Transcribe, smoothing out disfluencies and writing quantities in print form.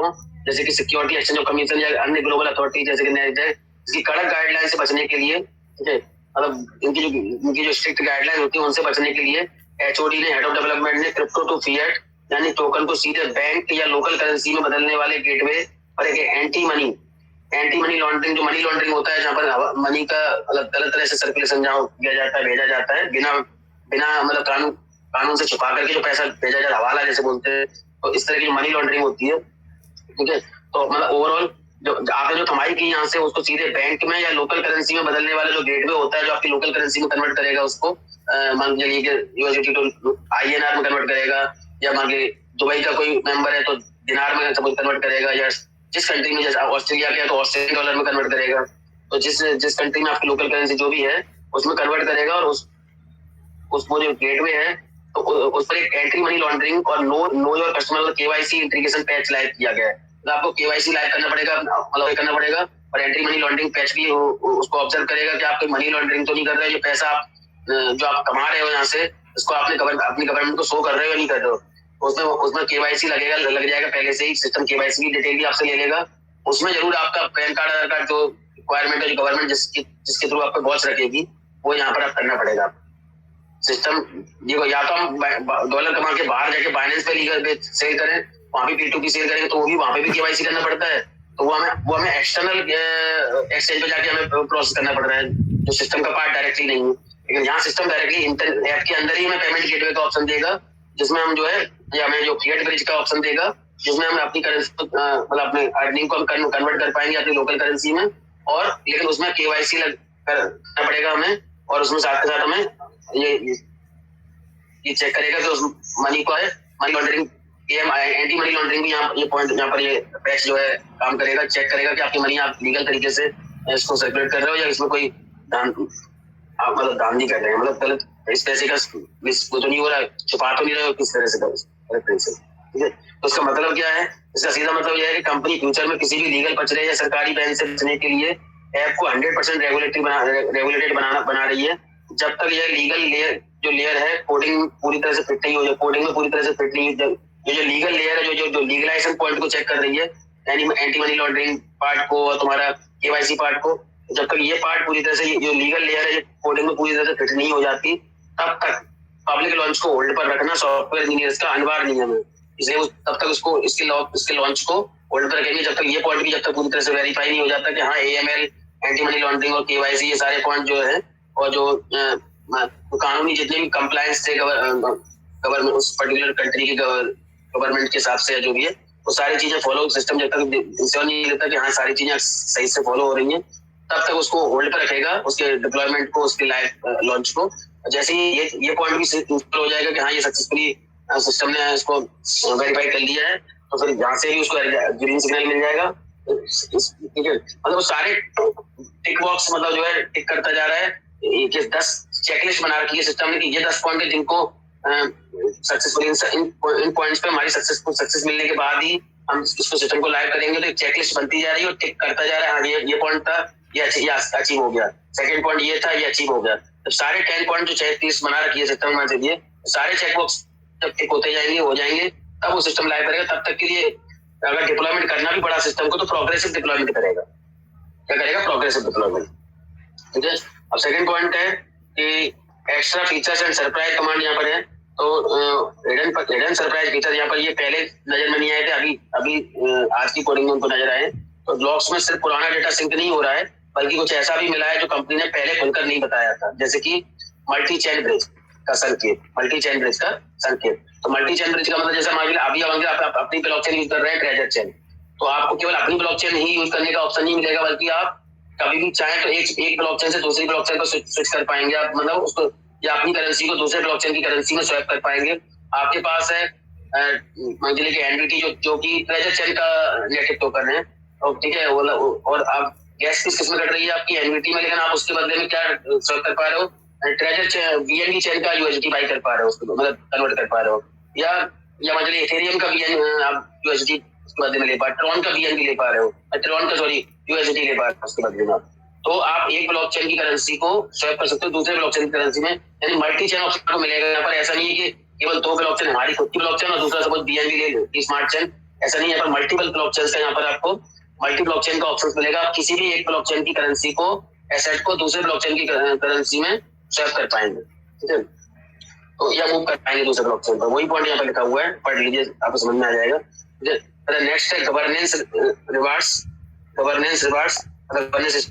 को, जैसे कि सिक्योरिटी एक्सचेंज ऑफ कमीशन या अन्य ग्लोबल अथॉरिटी जैसे कि NASDAQ, इसकी कड़क गाइडलाइन से बचने के लिए, ठीक है, मतलब इनकी जो स्ट्रिक्ट गाइडलाइन होती है उनसे बचने के लिए HOD ने, हेड ऑफ डेवलपमेंट ने, क्रिप्टो टू फिएट यानी टोकन को सीधे बैंक या लोकल करेंसी में बदलने वाले गेटवे और एक एंटी मनी लॉन्ड्रिंग, जो मनी लॉन्ड्रिंग होता है जहाँ पर मनी का गलत तरह से सर्कुलेशन जहाँ किया जाता है, भेजा जाता है बिना मतलब कानून से छुपा करके जो पैसा भेजा जाता है, हवाला जैसे बोलते हैं, तो इस तरह की मनी लॉन्ड्रिंग होती है, ठीक है। तो मतलब ओवरऑल जो आपने जो कमाई की यहाँ से उसको सीधे बैंक में या लोकल करेंसी में बदलने वाला जो गेटवे होता है, जो आपकी लोकल करेंसी में कन्वर्ट करेगा उसको, मान लीजिए कि USDT टू INR में कन्वर्ट करेगा, या मान लीजिए दुबई का कोई मेंबर है तो दिनार में सपोज कन्वर्ट करेगा, या जिस कंट्री में, जैसे ऑस्ट्रेलिया के है तो ऑस्ट्रेलियन डॉलर में कन्वर्ट करेगा, तो जिस कंट्री में आपकी लोकल करेंसी जो भी है उसमें कन्वर्ट करेगा, और वो जो गेटवे है तो उस पर एक एंटी मनी लॉन्ड्रिंग और know your customer KYC integration patch live किया गया है। तो आपको KYC लाइव करना पड़ेगा, मतलब करना पड़ेगा, और एंटी मनी लॉन्ड्रिंग पैच भी उसको ऑब्जर्व करेगा कि आप कोई मनी लॉन्ड्रिंग तो नहीं कर रहे, जो पैसा आप जो आप कमा रहे हो यहाँ से इसको अपनी गवर्नमेंट को शो कर रहे हो या नहीं कर रहे हो। उसमें KYC लग जाएगा पहले से ही, सिस्टम KYC की डिटेल भी आपसे ले लेगा। उसमें जरूर आपका पैन कार्ड, आधार कार्ड जो रिक्वायरमेंट है, जो गवर्नमेंट जिसके थ्रू आपको वॉच रखेगी, वो यहाँ पर आप करना पड़ेगा। सिस्टम देखो, या तो हम डॉलर कमा के बाहर जाके बाइनेंस पे लीगल सेल करें, वहां भी P2P सेल करेंगे तो वो भी वहां पे भी KYC करना पड़ता है, तो वो हमें एक्सटर्नल एक्सचेंज पे जाके हमें प्रोसेस करना पड़ रहा है, जो सिस्टम का पार्ट डायरेक्टली नहीं है। लेकिन यहाँ सिस्टम डायरेक्टली ऐप के अंदर ही हमें पेमेंट गेटवे का ऑप्शन देगा, जिसमें हम जो है, या हमें जो फिएट ब्रिज का ऑप्शन देगा, जिसमें हम अपनी करेंसी मतलब अपने अर्निंग को हम कन्वर्ट कर पाएंगे अपनी लोकल करेंसी में, और लेकिन उसमें KYC करना पड़ेगा हमें, और उसमें साथ के साथ हमें ये चेक करेगा कि उस मनी को है money laundering, anti money laundering भी ये पॉइंट यहाँ पर ये पैच जो है काम करेगा, चेक करेगा कि आपकी मनी आप लीगल तरीके से इसको सर्कुलेट कर रहे हो, या इसमें कोई आप मतलब दान नहीं कर रहे हैं, मतलब गलत इस पैसे का वो तो नहीं हो रहा है, छुपा तो नहीं रहे हो किस तरह से, ठीक है। तो उसका मतलब क्या है, इसका सीधा मतलब यह है कि कंपनी फ्यूचर में किसी भी लीगल पचड़े या सरकारी बैन से बचने के लिए ऐप को 100% रेगुलेटेड बना रही है, जब तक यह लीगल लेयर है कोडिंग पूरी तरह से फिट नहीं हो जाए, कोडिंग में पूरी तरह से फिट नहीं, जो लीगल लेयर है, जो लीगलाइजेशन पॉइंट को चेक कर रही है, यानी एंटी मनी लॉन्ड्रिंग पार्ट को और तुम्हारा KYC पार्ट को, जब तक ये पार्ट पूरी तरह से, जो लीगल लेयर है कोडिंग में पूरी तरह से फिट नहीं हो जाती, तब तक पब्लिक लॉन्च को होल्ड पर रखना सॉफ्टवेयर इंजीनियर्स का अनिवार्य नियम है। इसलिए तब तक उसको इसके लॉन्च को होल्ड पर रखेंगे जब तक ये पॉइंट भी जब तक पूरी तरह से वेरीफाई नहीं हो जाता कि हाँ AML, एंटी मनी लॉन्ड्रिंग और KYC ये सारे पॉइंट जो है, और जो कानूनी जितने भी कंप्लायंस थे गवर्नमेंट उस पर्टिकुलर कंट्री की गवर्नमेंट के हिसाब से जो भी है, वो सारी चीजें फॉलो, सिस्टम जब तक इंश्योर नहीं लेता कि हाँ सारी चीजें सही से फॉलो हो रही हैं, तब तक उसको होल्ड पर रखेगा, उसके डिप्लॉयमेंट को, उसके लाइव लॉन्च को। जैसे ही ये पॉइंट भी इंस्टॉल हो जाएगा कि हाँ ये सक्सेसफुली सिस्टम ने इसको वेरीफाई कर लिया है, तो फिर जहाँ से भी उसको ग्रीन सिग्नल मिल जाएगा, ठीक है। मतलब सारे टिक बॉक्स मतलब जो है टिक करता जा रहा है, 10 चेकलिस्ट बना रखी है सिस्टम ने कि ये 10 पॉइंट है जिनको सक्सेसफुली इन पॉइंट्स पे हमारी सक्सेस मिलने के बाद ही हम इसको सिस्टम को लाइव करेंगे, तो एक चेकलिस्ट बनती जा रही है और टिक करता जा रहा है, हाँ ये पॉइंट था, ये अचीव हो गया, सेकंड पॉइंट ये था, ये अचीव हो गया। तो सारे 10 पॉइंट जो चेकलिस्ट बना रखी है सिस्टम में से सारे चेकबॉक्स जब टिक होते जाएंगे, हो जाएंगे, तब वो सिस्टम लाइव करेगा। तब तक के लिए अगर डिप्लॉयमेंट करना भी पड़ा सिस्टम को तो प्रोग्रेसिव डिप्लॉयमेंट करेगा, क्या करेगा, प्रोग्रेसिव डिप्लॉयमेंट, ठीक है। अब सेकंड पॉइंट है कि extra features and surprise command यहाँ पर है, तो हिडन सरप्राइज फीचर यहाँ पर ये पहले नजर में नहीं आए थे, अभी आज की कोडिंग में उनको नजर आए। तो ब्लॉक्स में सिर्फ पुराना डेटा सिंक नहीं हो रहा है, बल्कि कुछ ऐसा भी मिला है जो कंपनी ने पहले खुलकर नहीं बताया था, जैसे कि मल्टी चेन ब्रिज का संकेत। तो मल्टी चेन ब्रिज का मतलब जैसे अभी आप अपनी ब्लॉकचेन यूज कर रहे हैं ट्रेजर चेन, तो आपको केवल अपनी ब्लॉकचेन ही यूज करने का ऑप्शन नहीं मिलेगा, बल्कि आप कभी भी चाहे तो एक ब्लॉकचेन से दूसरी ब्लॉकचेन को स्विच कर पाएंगे आप, मतलब उसको या अपनी करेंसी को दूसरे ब्लॉकचेन की करेंसी में स्वैप कर पाएंगे। आपके पास है मान लीजिए कि एनवीटी जो कि ट्रेजर चेन का नेटिव टोकन है, और ठीक है, और आप गैस किस किस्म कट रही है आपकी एनवीटी में, लेकिन आप उसके बदले में क्या स्वैप कर पा रहे हो, ट्रेजर VND चेन का USDT बाई कर पा रहे हो, उसको मतलब कन्वर्ट कर पा रहे हो, या मान लीजिए इथेरियम का आप USDT उसके बदले में ले पा रहे हो, ट्रॉन का BNB ले पा रहे हो, ट्रॉन का USDT ले पा रहे हो उसके बदले में, तो आप एक ब्लॉकचेन की करेंसी को स्वैप कर सकते हो दूसरे ब्लॉकचेन की करेंसी में, यानी मल्टी चेन ऑप्शन को मिलेगा। यहाँ पर ऐसा नहीं है कि केवल 2 ब्लॉकचेन, हमारी खुद की ब्लॉकचेन और दूसरा सपोज BNB ले लो स्मार्ट चेन, ऐसा नहीं है, यहाँ पर मल्टीपल ब्लॉकचेन का यहाँ पर आपको मल्टी ब्लॉकचेन का ऑप्शन मिलेगा। आप किसी भी एक ब्लॉकचेन की करेंसी को एसेट को दूसरे ब्लॉकचेन की करेंसी में स्वैप कर पाएंगे, ठीक है, तो या मूव कर पाएंगे दूसरे ब्लॉकचेन पर। वही पॉइंट यहाँ पर लिखा हुआ है, पढ़ लीजिए, आपको समझ में आ जाएगा, ठीक है। नेक्स्ट है governance rewards. Governance rewards, governance